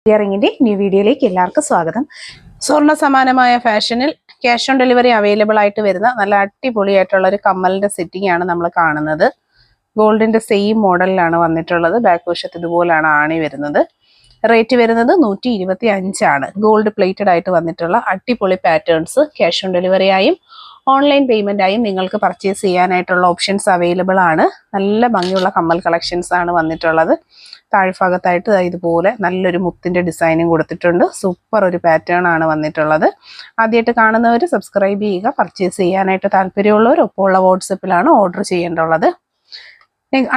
ഇയറിംഗിന്റെ new വീഡിയോയിലേക്ക് എല്ലാവർക്കും സ്വാഗതം. സ്വർണ്ണ സമാനമായ ഫാഷനിൽ ക്യാഷ് ഓൺ ഡെലിവറി അവൈലബിൾ ആയിട്ട് വരുന്ന നല്ല അടിപൊളിയായിട്ടുള്ള ഒരു കമ്മലിന്റെ സെറ്റിംഗ് ആണ് നമ്മൾ കാണുന്നത്. ഗോൾഡിന്റെ സെയിം മോഡലിലാണ് വന്നിട്ടുള്ളത്. ബാക്ക് വശത്ത് ഇതുപോലാണ് ആണി വരുന്നത്. റേറ്റ് വരുന്നത് 125 ആണ്. ഗോൾഡ് പ്ലേറ്റഡ് ആയിട്ട് വന്നിട്ടുള്ള അടിപൊളി പാറ്റേൺസ് ക്യാഷ് ഓൺ ഡെലിവറി ആയും ഓൺലൈൻ പേയ്മെന്റ് ആയും നിങ്ങൾക്ക് പർച്ചേസ് ചെയ്യാനായിട്ടുള്ള ഓപ്ഷൻസ് അവൈലബിൾ ആണ്. നല്ല ഭംഗിയുള്ള കമ്മൽ കളക്ഷൻസ് ആണ് വന്നിട്ടുള്ളത്. താഴ്ഭാഗത്തായിട്ട് ഇതുപോലെ നല്ലൊരു മുത്തിന്റെ ഡിസൈനും കൊടുത്തിട്ടുണ്ട്. സൂപ്പർ ഒരു പാറ്റേൺ ആണ് വന്നിട്ടുള്ളത്. ആദ്യമായിട്ട് കാണുന്നവർ സബ്സ്ക്രൈബ് ചെയ്യുക. പർച്ചേസ് ചെയ്യാനായിട്ട് താല്പര്യമുള്ളവർ ഒപ്പമുള്ള വാട്സപ്പിലാണ് ഓർഡർ ചെയ്യേണ്ടുള്ളത്.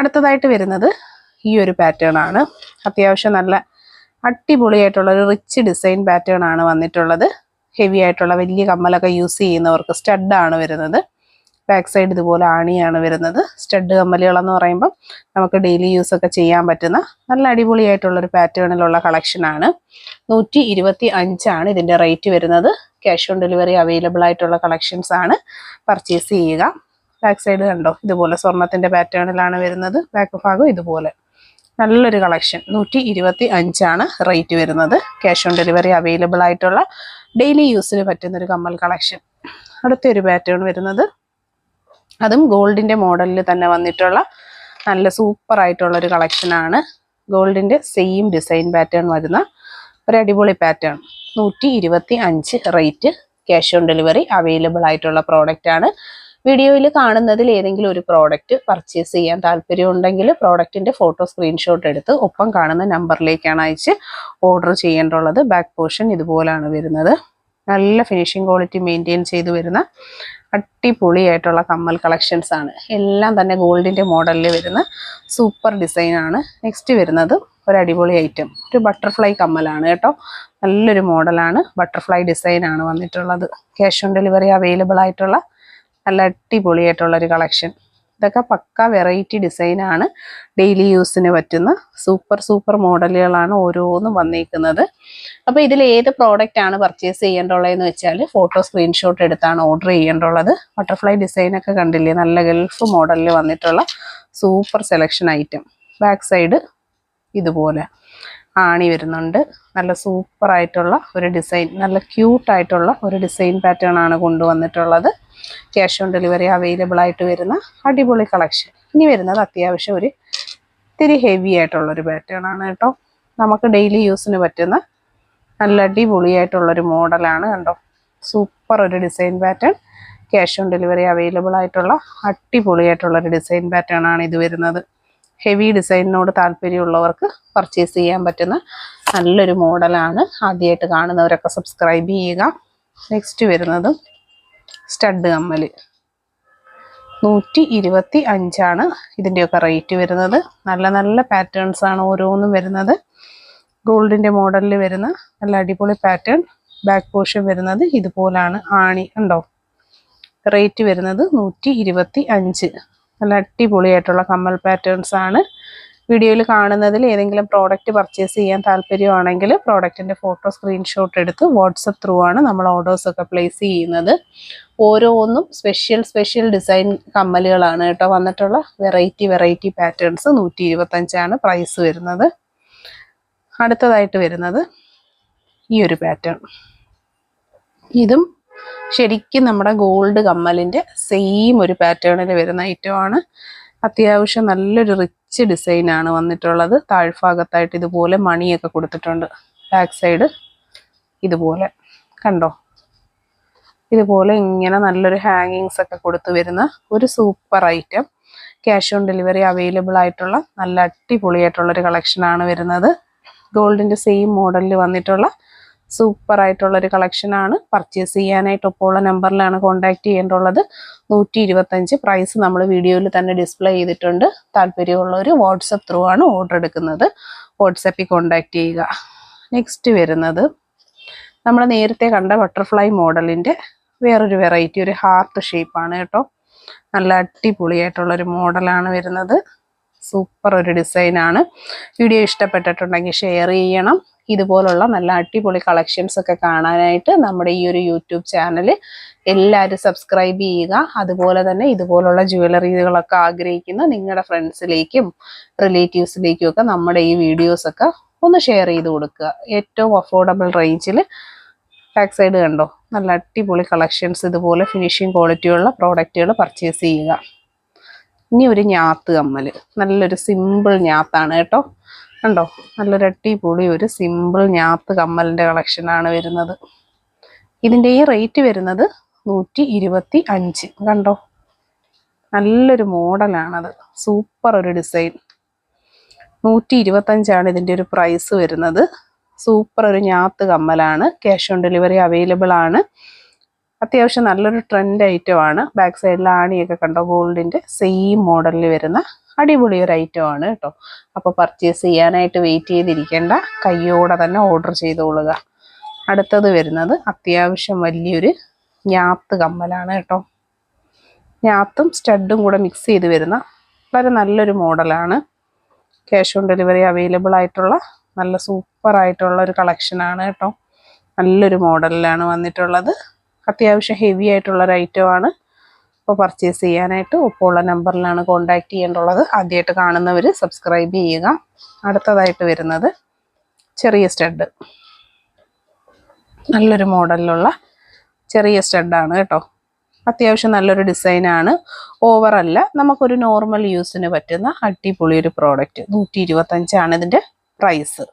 അടുത്തതായിട്ട് വരുന്നത് ഈ ഒരു പാറ്റേൺ ആണ്. അത്യാവശ്യം നല്ല അടിപൊളിയായിട്ടുള്ള ഒരു റിച്ച് ഡിസൈൻ പാറ്റേൺ ആണ് വന്നിട്ടുള്ളത്. ഹെവി ആയിട്ടുള്ള വലിയ കമ്മലൊക്കെ യൂസ് ചെയ്യുന്നവർക്ക് സ്റ്റഡാണ് വരുന്നത്. ബാക്ക് സൈഡ് ഇതുപോലെ ആണിയാണ് വരുന്നത്. സ്റ്റഡ് കമ്മലുകളെന്ന് പറയുമ്പോൾ നമുക്ക് ഡെയിലി യൂസ് ഒക്കെ ചെയ്യാൻ പറ്റുന്ന നല്ല അടിപൊളിയായിട്ടുള്ളൊരു പാറ്റേണിലുള്ള കളക്ഷനാണ്. 125 ആണ് ഇതിൻ്റെ റേറ്റ് വരുന്നത്. ക്യാഷ് ഓൺ ഡെലിവറി അവൈലബിൾ ആയിട്ടുള്ള കളക്ഷൻസ് ആണ്. പർച്ചേസ് ചെയ്യുക. ബാക്ക് സൈഡ് കണ്ടോ, ഇതുപോലെ സ്വർണത്തിൻ്റെ പാറ്റേണിലാണ് വരുന്നത്. ബാക്ക് ഭാഗം ഇതുപോലെ നല്ലൊരു കളക്ഷൻ. 125 ആണ് റേറ്റ് വരുന്നത്. ക്യാഷ് ഓൺ ഡെലിവറി അവൈലബിൾ ആയിട്ടുള്ള ഡെയിലി യൂസിന് പറ്റുന്നൊരു കമ്മൽ കളക്ഷൻ. അടുത്തൊരു പാറ്റേൺ വരുന്നത് അതും ഗോൾഡിൻ്റെ മോഡലിൽ തന്നെ വന്നിട്ടുള്ള നല്ല സൂപ്പർ ആയിട്ടുള്ളൊരു കളക്ഷനാണ്. ഗോൾഡിൻ്റെ സെയിം ഡിസൈൻ പാറ്റേൺ വരുന്ന ഒരു അടിപൊളി pattern. 125 rate. Cash on delivery available ആയിട്ടുള്ള പ്രോഡക്റ്റ് ആണ്. വീഡിയോയിൽ കാണുന്നതിൽ ഏതെങ്കിലും ഒരു പ്രോഡക്റ്റ് പർച്ചേസ് ചെയ്യാൻ താല്പര്യമുണ്ടെങ്കിൽ പ്രോഡക്റ്റിൻ്റെ ഫോട്ടോ സ്ക്രീൻഷോട്ട് എടുത്ത് ഒപ്പം കാണുന്ന നമ്പറിലേക്കാണ് അയച്ച് ഓർഡർ ചെയ്യേണ്ടുള്ളത്. ബാക്ക് പോർഷൻ ഇതുപോലാണ് വരുന്നത്. നല്ല ഫിനിഷിംഗ് ക്വാളിറ്റി മെയിൻറ്റെയിൻ ചെയ്ത് വരുന്ന അടിപൊളിയായിട്ടുള്ള കമ്മൽ കളക്ഷൻസ് ആണ്. എല്ലാം തന്നെ ഗോൾഡിൻ്റെ മോഡലിൽ വരുന്ന സൂപ്പർ ഡിസൈനാണ്. നെക്സ്റ്റ് വരുന്നത് ഒരു അടിപൊളി ഐറ്റം, ഒരു ബട്ടർഫ്ലൈ കമ്മലാണ് കേട്ടോ. നല്ലൊരു മോഡലാണ്. ബട്ടർഫ്ലൈ ഡിസൈനാണ് വന്നിട്ടുള്ളത്. ക്യാഷ് ഓൺ ഡെലിവറി അവൈലബിൾ ആയിട്ടുള്ള നല്ല അടിപൊളിയായിട്ടുള്ളൊരു കളക്ഷൻ. ഇതൊക്കെ പക്ക വെറൈറ്റി ഡിസൈനാണ്. ഡെയിലി യൂസിന് പറ്റുന്ന സൂപ്പർ മോഡലുകളാണ് ഓരോന്നും വന്നിരിക്കുന്നത്. അപ്പോൾ ഇതിൽ ഏത് പ്രോഡക്റ്റ് ആണ് പർച്ചേസ് ചെയ്യേണ്ടുള്ളതെന്ന് വെച്ചാൽ ഫോട്ടോ സ്ക്രീൻഷോട്ട് എടുത്താണ് ഓർഡർ ചെയ്യേണ്ടുള്ളത്. ബട്ടർഫ്ലൈ ഡിസൈനൊക്കെ കണ്ടില്ലേ, നല്ല ഗൾഫ് മോഡലിൽ വന്നിട്ടുള്ള super selection item. Back side ഇതുപോലെ ആണി വരുന്നുണ്ട്. നല്ല സൂപ്പർ ആയിട്ടുള്ള ഒരു ഡിസൈൻ, നല്ല ക്യൂട്ടായിട്ടുള്ള ഒരു ഡിസൈൻ പാറ്റേൺ ആണ് കൊണ്ടുവന്നിട്ടുള്ളത്. ക്യാഷ് ഓൺ ഡെലിവറി അവൈലബിൾ ആയിട്ട് വരുന്ന അടിപൊളി കളക്ഷൻ. ഇനി വരുന്നത് അത്യാവശ്യം ഒരു ഇത്തിരി ഹെവി ആയിട്ടുള്ളൊരു പാറ്റേൺ ആണ് കേട്ടോ. നമുക്ക് ഡെയിലി യൂസിന് പറ്റുന്ന നല്ല അടിപൊളിയായിട്ടുള്ളൊരു മോഡലാണ് കണ്ടോ. സൂപ്പർ ഒരു design pattern. Cash on delivery available ആയിട്ടുള്ള അടിപൊളിയായിട്ടുള്ളൊരു ഡിസൈൻ പാറ്റേൺ ആണ് ഇത് വരുന്നത്. ഹെവി ഡിസൈനിനോട് താല്പര്യമുള്ളവർക്ക് പർച്ചേസ് ചെയ്യാൻ പറ്റുന്ന നല്ലൊരു മോഡലാണ്. ആദ്യമായിട്ട് കാണുന്നവരൊക്കെ സബ്സ്ക്രൈബ് ചെയ്യുക. നെക്സ്റ്റ് വരുന്നത് സ്റ്റഡ് കമ്മൽ. 125 ആണ് ഇതിൻ്റെയൊക്കെ റേറ്റ് വരുന്നത്. നല്ല പാറ്റേൺസ് ആണ് ഓരോന്നും വരുന്നത്. ഗോൾഡിൻ്റെ മോഡലിൽ വരുന്ന നല്ല അടിപൊളി പാറ്റേൺ. ബാക്ക് പോർഷൻ വരുന്നത് ഇതുപോലാണ്. ആണി ഉണ്ടോ. റേറ്റ് വരുന്നത് 125. നല്ല അടിപൊളിയായിട്ടുള്ള കമ്മൽ പാറ്റേൺസ് ആണ്. വീഡിയോയിൽ കാണുന്നതിൽ ഏതെങ്കിലും പ്രോഡക്റ്റ് പർച്ചേസ് ചെയ്യാൻ താല്പര്യമാണെങ്കിൽ പ്രോഡക്റ്റിൻ്റെ ഫോട്ടോ സ്ക്രീൻഷോട്ട് എടുത്ത് വാട്സപ്പ് ത്രൂ ആണ് നമ്മൾ ഓർഡേഴ്സൊക്കെ പ്ലേസ് ചെയ്യുന്നത്. ഓരോന്നും സ്പെഷ്യൽ ഡിസൈൻ കമ്മലുകളാണ് കേട്ടോ വന്നിട്ടുള്ള. Variety patterns. 125 ആണ് പ്രൈസ് വരുന്നത്. അടുത്തതായിട്ട് വരുന്നത് ഈ ഒരു പാറ്റേൺ. ഇതും ശരിക്കും നമ്മുടെ ഗോൾഡ് കമ്മലിൻ്റെ സെയിം ഒരു പാറ്റേണിൽ വരുന്ന ഐറ്റമാണ്. അത്യാവശ്യം നല്ലൊരു റിച്ച് ഡിസൈനാണ് വന്നിട്ടുള്ളത്. താഴ്ഭാഗത്തായിട്ട് ഇതുപോലെ മണിയൊക്കെ കൊടുത്തിട്ടുണ്ട്. ബാക്ക് സൈഡ് ഇതുപോലെ കണ്ടോ. ഇതുപോലെ ഇങ്ങനെ നല്ലൊരു ഹാങ്ങിങ്സ് ഒക്കെ കൊടുത്തു വരുന്ന ഒരു super item. Cash on delivery available ആയിട്ടുള്ള നല്ല അടിപൊളിയായിട്ടുള്ളൊരു കളക്ഷനാണ് വരുന്നത്. ഗോൾഡിൻ്റെ സെയിം മോഡലിൽ വന്നിട്ടുള്ള സൂപ്പർ ആയിട്ടുള്ളൊരു കളക്ഷനാണ്. പർച്ചേസ് ചെയ്യാനായിട്ട് ഒപ്പമുള്ള നമ്പറിലാണ് കോൺടാക്ട് ചെയ്യേണ്ടുള്ളത്. 125 പ്രൈസ് നമ്മൾ വീഡിയോയിൽ തന്നെ ഡിസ്പ്ലേ ചെയ്തിട്ടുണ്ട്. താല്പര്യമുള്ളവർ വാട്സപ്പ് ത്രൂ ആണ് ഓർഡർ എടുക്കുന്നത്. വാട്സപ്പിൽ കോൺടാക്ട് ചെയ്യുക. നെക്സ്റ്റ് വരുന്നത് നമ്മൾ നേരത്തെ കണ്ട ബട്ടർഫ്ലൈ മോഡലിൻ്റെ വേറൊരു വെറൈറ്റി, ഒരു ഹാർട്ട് ഷേപ്പാണ് കേട്ടോ. നല്ല അടിപൊളിയായിട്ടുള്ളൊരു മോഡലാണ് വരുന്നത്. സൂപ്പർ ഒരു ഡിസൈനാണ്. വീഡിയോ ഇഷ്ടപ്പെട്ടിട്ടുണ്ടെങ്കിൽ ഷെയർ ചെയ്യണം. ഇതുപോലുള്ള നല്ല അടിപൊളി കളക്ഷൻസ് ഒക്കെ കാണാനായിട്ട് നമ്മുടെ ഈ ഒരു യൂട്യൂബ് ചാനൽ എല്ലാവരും സബ്സ്ക്രൈബ് ചെയ്യുക. അതുപോലെ തന്നെ ഇതുപോലുള്ള ജ്വല്ലറികളൊക്കെ ആഗ്രഹിക്കുന്ന നിങ്ങളുടെ ഫ്രണ്ട്സിലേക്കും റിലേറ്റീവ്സിലേക്കും ഒക്കെ നമ്മുടെ ഈ വീഡിയോസൊക്കെ ഒന്ന് ഷെയർ ചെയ്ത് കൊടുക്കുക. ഏറ്റവും അഫോർഡബിൾ റേഞ്ചിൽ. ബാക്ക് സൈഡ് കണ്ടോ, നല്ല അടിപൊളി കളക്ഷൻസ്. ഇതുപോലെ ഫിനിഷിങ് ക്വാളിറ്റിയുള്ള പ്രോഡക്റ്റുകൾ പർച്ചേസ് ചെയ്യുക. ഇനി ഒരു ഞാത്ത് കമ്മൽ, നല്ലൊരു സിമ്പിൾ ഞാത്താണ് കേട്ടോ. കണ്ടോ, നല്ലൊരു അടിപൊളി ഒരു സിമ്പിൾ ഞാത്ത് കമ്മലിൻ്റെ കളക്ഷനാണ് വരുന്നത്. ഇതിൻ്റെ ഈ റേറ്റ് വരുന്നത് 125. കണ്ടോ, നല്ലൊരു മോഡലാണത്, സൂപ്പർ ഒരു ഡിസൈൻ. 125 ഇതിൻ്റെ ഒരു പ്രൈസ് വരുന്നത്. സൂപ്പർ ഒരു ഞാത്ത് കമ്മലാണ്. ക്യാഷ് ഓൺ ഡെലിവറി അവൈലബിൾ ആണ്. അത്യാവശ്യം നല്ലൊരു ട്രെൻഡ് ഐറ്റമാണ്. ബാക്ക് സൈഡിൽ ആണിയൊക്കെ കണ്ടോ, ഗോൾഡിൻ്റെ സെയിം മോഡലിൽ വരുന്ന അടിപൊളി ഒരു ഐറ്റമാണ് കേട്ടോ. അപ്പോൾ പർച്ചേസ് ചെയ്യാനായിട്ട് വെയിറ്റ് ചെയ്തിരിക്കേണ്ട, കയ്യോടെ തന്നെ ഓർഡർ ചെയ്തോളുക. അടുത്തത് വരുന്നത് അത്യാവശ്യം വലിയൊരു ഞാത്ത് കമ്മലാണ് കേട്ടോ. ഞാത്തും സ്റ്റഡും കൂടെ മിക്സ് ചെയ്ത് വരുന്ന വളരെ നല്ലൊരു മോഡലാണ്. ക്യാഷ് ഓൺ ഡെലിവറി അവൈലബിൾ ആയിട്ടുള്ള നല്ല സൂപ്പർ ആയിട്ടുള്ള ഒരു കളക്ഷനാണ് കേട്ടോ. നല്ലൊരു മോഡലിലാണ് വന്നിട്ടുള്ളത്. അത്യാവശ്യം ഹെവി ആയിട്ടുള്ളൊരു ഐറ്റമാണ്. അപ്പോൾ പർച്ചേസ് ചെയ്യാനായിട്ട് ഒപ്പമുള്ള നമ്പറിലാണ് കോൺടാക്റ്റ് ചെയ്യേണ്ടുള്ളത്. ആദ്യമായിട്ട് കാണുന്നവർ സബ്സ്ക്രൈബ് ചെയ്യുക. അടുത്തതായിട്ട് വരുന്നത് ചെറിയ സ്റ്റഡ്, നല്ലൊരു മോഡലിലുള്ള ചെറിയ സ്റ്റഡാണ് കേട്ടോ. അത്യാവശ്യം നല്ലൊരു ഡിസൈനാണ്. ഓവറല്ല, നമുക്കൊരു നോർമൽ യൂസിന് പറ്റുന്ന അടിപൊളി ഒരു പ്രോഡക്റ്റ്. 125 ഇതിൻ്റെ പ്രൈസ്.